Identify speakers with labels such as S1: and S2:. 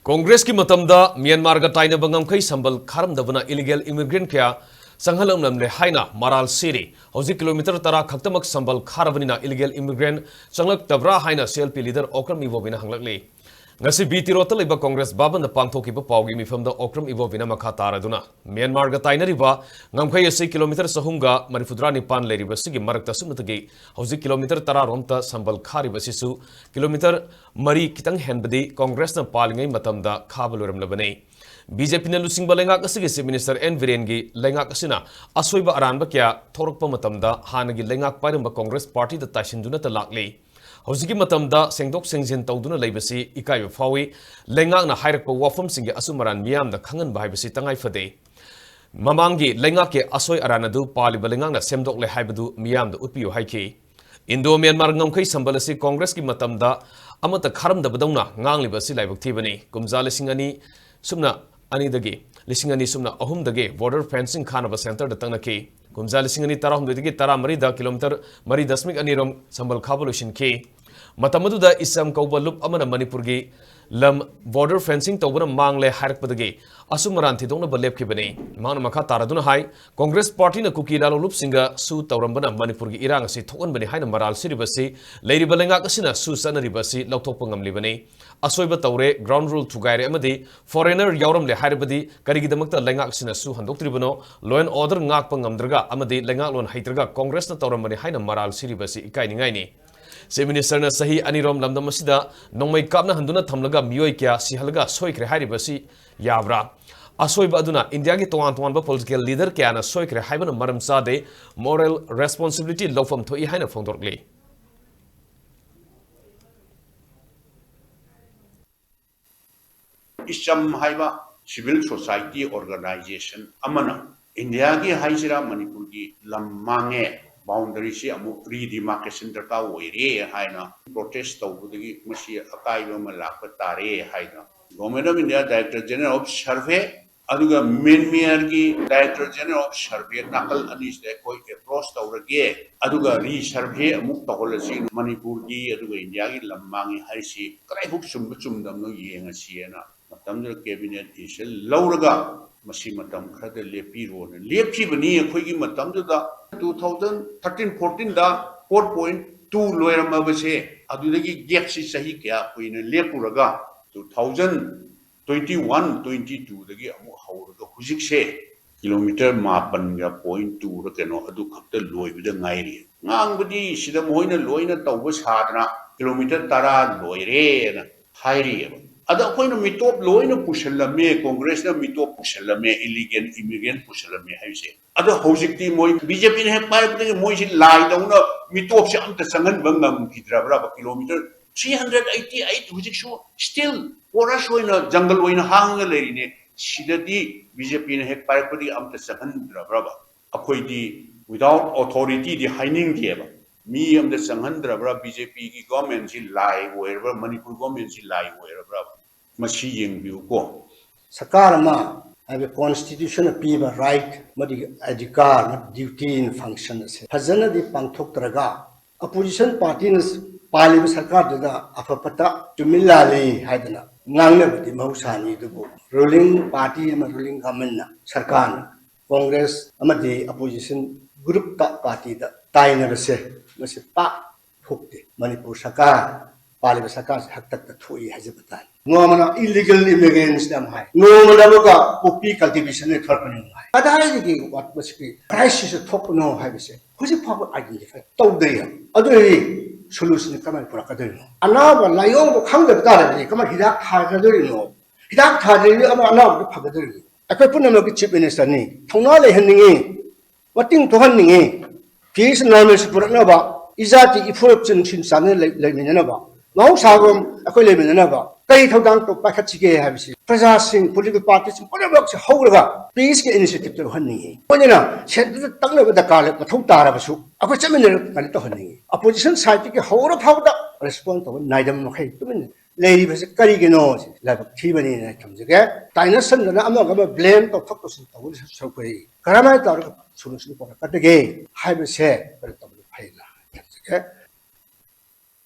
S1: कांग्रेस की मतमदा म्यांमार का ताइना बंगम कई संबल खारम दबना इलीगल इमिग्रेंट क्या संघलम नमले हाइना माराल सीरी हौजी किलोमीटर तरा खक्तमक संबल खारबनिना इलीगल इमिग्रेंट चंगलक-ट्राब्रा हाइना सेल्फी लीडर ओक्रम इबोबिना हंगलकली ngasi bitirotal iba congress baban da pangthokiba pawgi mifam da okram ibobina makha taraduna myanmar ga tainariba ngamkhai ase kilometer sahumga manifudra nipan leriba sigi marakta sumutagi hauji kilometer tara romta sambal khari basisu kilometer mari kitang henbadi congress na palingai matamda khabaluram labane BJP na lusing balenga kasigi si minister N Virengi lenga kasina asoiba aranba kya thorokpa matamda hanagi lenga pairamba congress party da taishinduna ta lakli हौजिकी मतमदा सेंदोक Syngene तौदुना लेबसी इकाय फावी लेंगाकना हाइरकपा वाफमसिंगे असुमरान मियामदा खंगन बाहाइबसी तंगाइ फदे ममांगी लेंगाके असोय अरानदु पालिबा लेंगाकना सेमदोकले हाइबदु मियामदा उतपियो हाइकी Indo Myanmar ngमखै संबलसी Congress की मतमदा अमत खारमदबदौना nganglibasi लाइबक थीबनी कुमजा लिसिंग अनि सुमना अनिदगी लिसिंग अनि सुमना अहुमदगे border fencing खानबा सेंटर द तंगनकी कुमजा लिसिंग अनि तरा हुमदगी तरा मरीदा किलोमीटर मरी दशमिक अनिरोम संबल खाबलुशिन की मतमदुदा इसम कौबा लुप अमना मणिपुर की लम बॉर्डर फेंसिंग तौबना मांगले हारकपदगे असुमरान थिदोंना बलेपखिबने मांगना मखा तारादुना हाय कांग्रेस पार्टी न कुकी लालो लुप सिंगा सु तौरंबना मणिपुर की इरांग असि थोकनबने हायना मराल सिरिबसी लेरिबा लेंगा कसिना सु सनरिबसी लौथोकपा ngamlibane असोइबा तौरे ग्राउंड रूल थुगाइरे अमदि फॉरेनर यावरमले हायरबदि करिगिदमक्ता लेंगा कसिना सु हंदोक्त्रिबनो law and order ngakpa ngamdraga amadi लेंगा लोन हाइत्रगा कांग्रेस न तौरंबने हायना मराल सिरिबसी इकाइनिंगाइनि से मिनिस्टर न सही अनिरोम लमदम मसिदा नोंमै कापना हंदुना थमलगा मियोय क्या सिहलगा सोइख्रे हारिबसी याब्रा असोइबा अदुना इंडिया की तोवान तोवान पॉलिटिकल लीडर क्या न सोइख्रे हाइबना मरम चादे मोरल रेस्पॉन्सिबिलिटी लौफम थोई हाइना फोंदोरगले
S2: इसम हाइबा सिविल सोसाइटी ऑर्गेनाइजेशन अमना इंडिया की हाइजिरा मणिपुर की लम्मांगे बाउंड्री से अमुक रीडिमार्केशन दरका ओइरे हाइना प्रोटेस्ट तौबदगी मसी अकाइबा म लाप तारे हाइना government of India director general of survey अदुगा म्यांमार की डायरेक्टर जनरल ऑफ सर्वे नाकल अनिस दे कोई अप्रोच तौरगे अदुगा री सर्वे अमुक तौलसी मणिपुर की अदुगा इंडिया की लम्मांगे हाइसी कराइबुक चुमदमनो येंगसीना मतमदर कैबिनेट डिसीजन लौरगा मसी मतम खरद लेपिरोन लेपखिबनी अखोइगी मतमदुदा 2013-14 दा 4.2 लोयरमबसे अदुदगी गेप्सी सही क्या कोइने लेपुरगा 2021-22 दगी अमु हौरगा हुजिकसे किलोमीटर 8.2 रकेनो अदु खक्ता लोइबदा ngairi ngangbudi sida moina loina tawba sadna kilometer 10 loire hairi ada koina mitop loina pushallame congress na mitop pushallame illegal immigrant pushallame haise ada hojikti moi BJP ne pai pde moi si lai dauna mitop se amta sangan bangam kidrabra kilometer 388 hojik sho still ora shoina jungle oina hanga lerine sidadi BJP ne pai pde amta sangan drabra akoi di without authority di haining dieba mi amda sangan drabra BJP ki government si lai oira manipur government si lai oira मसी येंबिउ को
S3: सरकार मा अब constitution पीबा right मदि अधिकार duty इन function से फजन दि पांथोक्तरगा opposition party न पालिब सरकार ददा अफपता तुमिलाले हाइदना ngangnabdi mahusani dubu ruling party ma ruling government na sarkar congress amadi opposition group ta party da taina se mase pa thokte manipur sarkar पालिब सरकार हक तक थोई हजबता नोमना इलीगल इमिग्रेंट्स दम हाय नोमना बगा कॉपी कल्टीवेशन ने थरपने हाय अदाय की वाट मसकी क्राइसिस थोपनो हायबसे हुजि फाब आइडेंटिफाई तौदय अदुरी सोल्यूशन कमाय पुरा कदरिनो अनाब लायो खंगब तारे कमा हिदाक थागदरिनो हिदाक थादरि अमा अनाब फगदरिनो अखै पुनमक चीफ मिनिस्टर नि थौना लेहननिङि वटिंग तोहननिङि पीस नॉर्मल पुरनबा इजाति इफोप चिनसिन साने लेमिननबा माउ सागम अखोइ लेमिननबा कई थौदांग तो पाखचिगे हाबिसि प्रजा सिंह पॉलिटिकल पार्टीज पुनबक से हौरगा पीस के इनिशिएटिव तो हन्निङि कोनिना सेंटर तंगलब दकाले मथौ ताराबसु अखोइ चमिनर कनि तो हन्निङि अपोजिशन साइड के हौर फाउदा रेस्पोंड तो नाइदम मखै तुमिन लेरी बसे करिगिनो लाबक थीबनि ना थमजगे ताइनसन ना अमगम ब्लेम तो थकसिन तो सौखै करामाय तार सोलुशन को कटगे हाइबसे पर तो फाइला थमजगे